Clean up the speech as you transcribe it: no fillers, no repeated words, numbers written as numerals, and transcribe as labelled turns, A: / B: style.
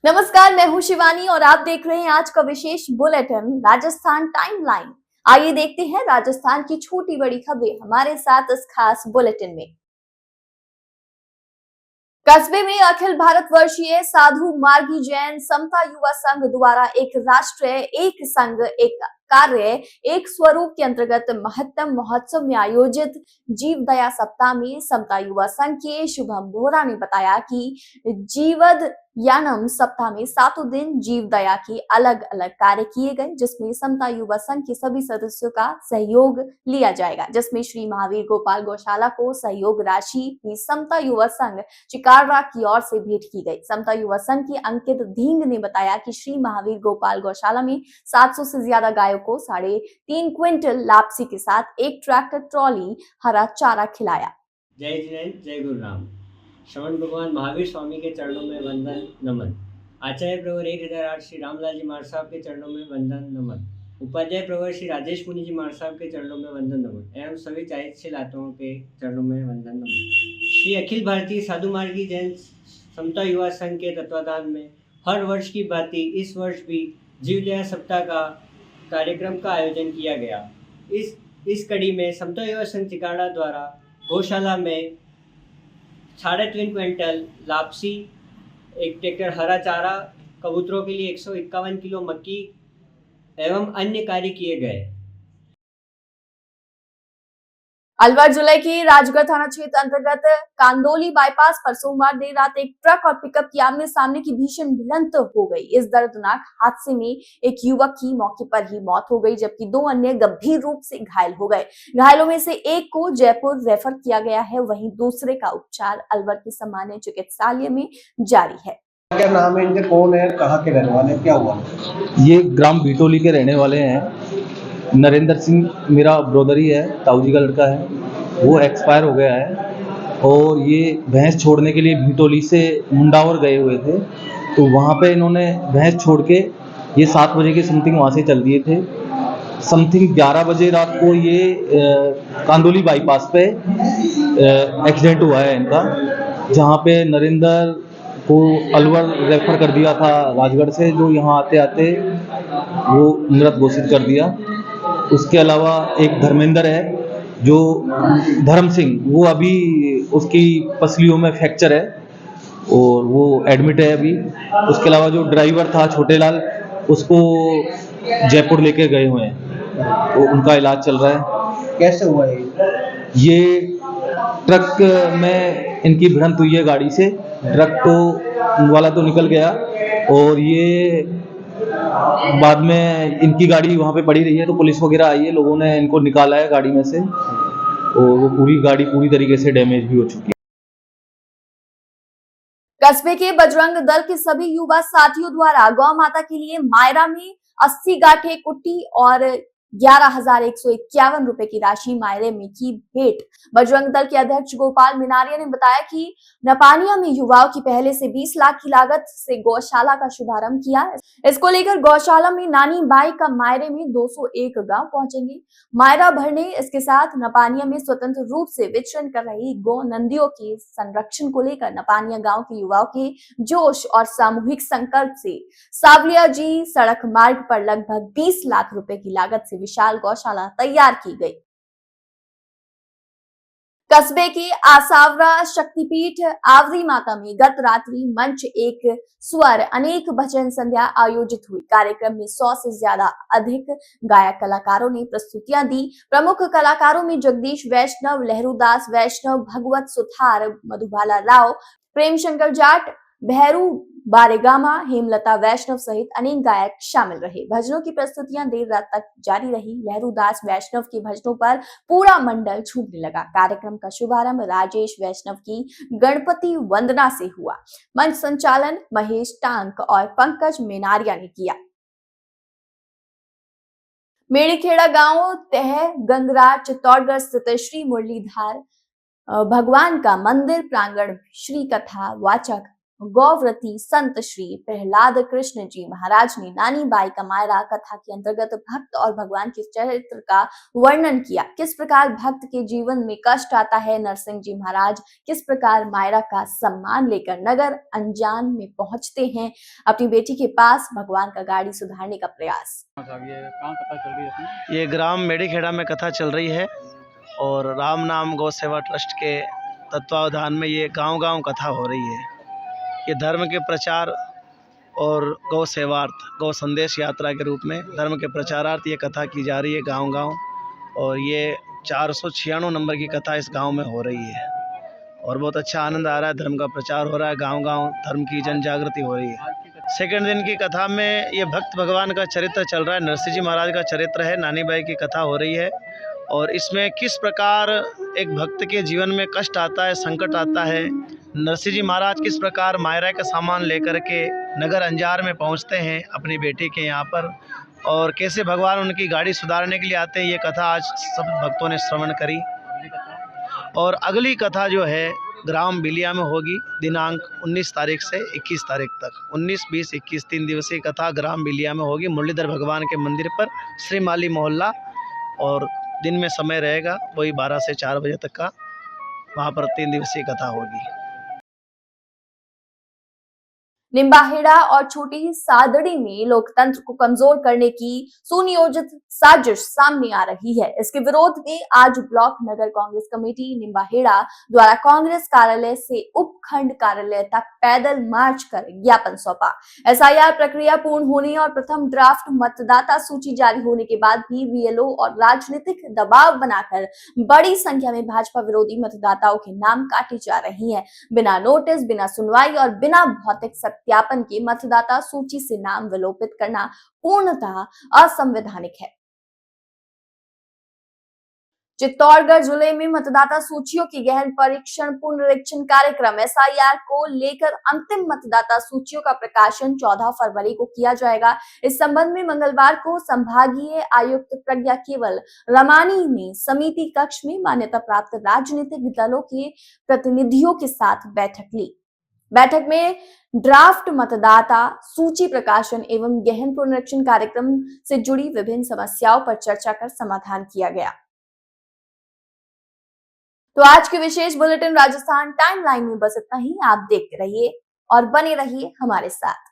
A: नमस्कार, मैं हूं शिवानी और आप देख रहे हैं आज का विशेष बुलेटिन राजस्थान टाइमलाइन। आइए देखते हैं राजस्थान की छोटी बड़ी खबरें हमारे साथ इस खास बुलेटिन में। कस्बे में अखिल भारत वर्षीय साधु मार्गी जैन समता युवा संघ द्वारा एक राष्ट्र एक संघ एक कार्य एक स्वरूप के अंतर्गत महत्तम महोत्सव में आयोजित जीव दया सप्ताह में समता युवा संघ के शुभम बोहरा ने बताया कि जीवद यानम सप्ताह में सातों दिन जीव दया के अलग अलग कार्य किए गए, जिसमें समता युवा संघ के सभी सदस्यों का सहयोग लिया जाएगा, जिसमें श्री महावीर गोपाल गौशाला को सहयोग राशि भी समता युवा संघ चिकारवा की ओर से भेंट की गई। समता युवा संघ की अंकित धींग ने बताया कि श्री महावीर गोपाल गौशाला में 700 से ज्यादा गायों को 3.5 क्विंटल लापसी के साथ एक ट्रैक्टर ट्रॉली हरा चारा खिलाया।
B: जय जिनेन्द्र, जय गुरु राम। श्रवण भगवान महावीर स्वामी के चरणों में वंदन नमन। आचार्य प्रवर 1008 श्री रामलाल जी महाराज साहब के चरणों में वंदन नमन। उपाध्याय प्रवर श्री राजेश मुनि जी महाराज साहब के चरणों में वंदन नमन एवं सभी चारित्र्य लातों के चरणों में वंदन नमन। श्री अखिल भारतीय साधु मार्गी जैन समता युवा संघ के तत्वाधान में हर वर्ष की भांति इस वर्ष भी जीव दया सप्ताह का कार्यक्रम का आयोजन किया गया। इस कड़ी में समता युवा संघ चिकाड़ा द्वारा गौशाला में 3.5 क्विंटल लापसी, एक ट्रैक्टर हरा चारा, कबूतरों के लिए 151 किलो मक्की एवं अन्य कार्य किए गए।
A: अलवर जिले के राजगढ़ थाना क्षेत्र अंतर्गत कांदोली बाईपास पर सोमवार देर रात एक ट्रक और पिकअप की आमने सामने की भीषण भिड़ंत हो गई। इस दर्दनाक हादसे में एक युवक की मौके पर ही मौत हो गई, जबकि 2 अन्य गंभीर रूप से घायल हो गए। घायलों में से एक को जयपुर रेफर किया गया है, वहीं दूसरे का उपचार अलवर के सामान्य चिकित्सालय में जारी है।
C: क्या नाम है इनके, कौन है, कहाँ के रहने वाले, क्या हुआ?
D: ये ग्राम बीटोली के रहने वाले हैं। नरेंद्र सिंह मेरा ब्रदर ही है, ताऊ जी का लड़का है। वो एक्सपायर हो गया है और ये भैंस छोड़ने के लिए बीटोली से मुंडावर गए हुए थे, तो वहाँ पे इन्होंने भैंस छोड़ के ये 7 बजे के समथिंग वहाँ से चल दिए थे। समथिंग 11 बजे रात को ये कांदोली बाईपास पे एक्सीडेंट हुआ है इनका, जहाँ पे नरेंद्र को अलवर रेफर कर दिया था राजगढ़ से, जो यहाँ आते आते वो मृत घोषित कर दिया। उसके अलावा एक धर्मेंद्र है जो धर्म सिंह, वो अभी उसकी पसलियों में फ्रैक्चर है और वो एडमिट है अभी। उसके अलावा जो ड्राइवर था छोटे लाल, उसको जयपुर लेके गए हुए हैं, तो उनका इलाज चल रहा है।
C: कैसे हुआ
D: ये ट्रक में इनकी भिड़ंत हुई है गाड़ी से। ट्रक तो वाला तो निकल गया और ये बाद में इनकी गाड़ी वहाँ पे पड़ी रही है, तो पुलिस वगैरह आई है, लोगों ने इनको निकाला है गाड़ी में से और वो पूरी गाड़ी पूरी तरीके से डैमेज भी हो चुकी है।
A: कस्बे के बजरंग दल के सभी युवा साथियों द्वारा गौ माता के लिए मायरा में 80 गांठे कुट्टी और 11,151 रुपए की राशि मायरे में की भेंट। बजरंग दल के अध्यक्ष गोपाल मिनारिया ने बताया कि नपानिया में युवाओं की पहले से 20 लाख की लागत से गौशाला का शुभारंभ किया। इसको लेकर गौशाला में नानी बाई का मायरे में 201 गांव पहुंचेंगे। मायरा भरने इसके साथ नपानिया में स्वतंत्र रूप से विचरण कर रही गौ नंदियों के संरक्षण को लेकर नपानिया गांव के युवाओं के जोश और सामूहिक संकल्प से सावलिया जी सड़क मार्ग पर लगभग 20 लाख रुपए की लागत से विशाल गौशाला तैयार की गई। कस्बे के आसावरा शक्तिपीठ आवरी माता में गत रात्रि मंच एक स्वर अनेक भजन संध्या आयोजित हुई। कार्यक्रम में 100 से ज्यादा अधिक गायक कलाकारों ने प्रस्तुतियां दी। प्रमुख कलाकारों में जगदीश वैष्णव, लहरूदास वैष्णव, भगवत सुथार, मधुबाला राव, प्रेम शंकर जाट, भैरू बारेगामा, हेमलता वैष्णव सहित अनेक गायक शामिल रहे। भजनों की प्रस्तुतियां देर रात तक जारी रही। लहरूदास वैष्णव के भजनों पर पूरा मंडल झूमने लगा। कार्यक्रम का शुभारंभ राजेश वैष्णव की गणपति वंदना से हुआ। मंच संचालन महेश टांक और पंकज मेनारिया ने किया। मेड़ीखेड़ा गांव तह गंगरा चित्तौड़गढ़ स्थित श्री मुरलीधर भगवान का मंदिर प्रांगण श्री कथा वाचक गौव्रती संत श्री प्रहलाद कृष्ण जी महाराज ने नानी बाई का मायरा कथा के अंतर्गत भक्त और भगवान के चरित्र का वर्णन किया। किस प्रकार भक्त के जीवन में कष्ट आता है, नरसिंह जी महाराज किस प्रकार मायरा का सम्मान लेकर नगर अंजान में पहुंचते हैं अपनी बेटी के पास भगवान का गाड़ी सुधारने का प्रयास।
E: ये ग्राम मेड़ीखेड़ा में कथा चल रही है और राम नाम गौ सेवा ट्रस्ट के तत्वावधान में ये गांव-गांव कथा हो रही है। ये धर्म के प्रचार और गौ सेवार्थ, गौ संदेश यात्रा के रूप में धर्म के प्रचारार्थ ये कथा की जा रही है गांव-गांव, और ये 496 नंबर की कथा इस गांव में हो रही है और बहुत अच्छा आनंद आ रहा है। धर्म का प्रचार हो रहा है, गांव-गांव धर्म की जन जागृति हो रही है। सेकंड दिन की कथा में ये भक्त भगवान का चरित्र चल रहा है, नरसिंह जी महाराज का चरित्र है, नानी बाई की कथा हो रही है और इसमें किस प्रकार एक भक्त के जीवन में कष्ट आता है, संकट आता है, नरसिंह जी महाराज किस प्रकार मायरा का सामान लेकर के नगर अंजार में पहुंचते हैं अपनी बेटी के यहाँ पर, और कैसे भगवान उनकी गाड़ी सुधारने के लिए आते हैं। ये कथा आज सब भक्तों ने श्रवण करी और अगली कथा जो है ग्राम बिलिया में होगी दिनांक 19 तारीख से 21 तारीख तक। 19, 20, 21 3 दिवसीय कथा ग्राम बिलिया में होगी मुरलीधर भगवान के मंदिर पर, श्री माली मोहल्ला, और दिन में समय रहेगा वही 12 से 4 बजे तक का। वहाँ पर 3 दिवसीय कथा होगी।
A: निम्बाहेड़ा और छोटी सादड़ी में लोकतंत्र को कमजोर करने की सुनियोजित साजिश सामने आ रही है। इसके विरोध में आज ब्लॉक नगर कांग्रेस कमेटी निम्बाहेड़ा द्वारा कांग्रेस कार्यालय से उपखंड कार्यालय तक पैदल मार्च कर ज्ञापन सौंपा। एसआईआर प्रक्रिया पूर्ण होने और प्रथम ड्राफ्ट मतदाता सूची जारी होने के बाद भी बीएलओ और राजनीतिक दबाव बनाकर बड़ी संख्या में भाजपा विरोधी मतदाताओं के नाम काटे जा रहे हैं। बिना नोटिस, बिना सुनवाई और बिना भौतिक सत्यापन के मतदाता सूची से नाम विलोपित करना पूर्णतः असंवैधानिक है। चित्तौड़गढ़ जिले में मतदाता सूचियों की गहन परीक्षण पुनरीक्षण कार्यक्रम एसआईआर को लेकर अंतिम मतदाता सूचियों का प्रकाशन 14 फरवरी को किया जाएगा। इस संबंध में मंगलवार को संभागीय आयुक्त प्रज्ञा केवल रमानी ने समिति कक्ष में मान्यता प्राप्त राजनीतिक दलों के प्रतिनिधियों के साथ बैठक ली। बैठक में ड्राफ्ट मतदाता सूची प्रकाशन एवं गहन पुनरीक्षण कार्यक्रम से जुड़ी विभिन्न समस्याओं पर चर्चा कर समाधान किया गया। तो आज के विशेष बुलेटिन राजस्थान टाइमलाइन में बस इतना ही। आप देखते रहिए और बने रहिए हमारे साथ।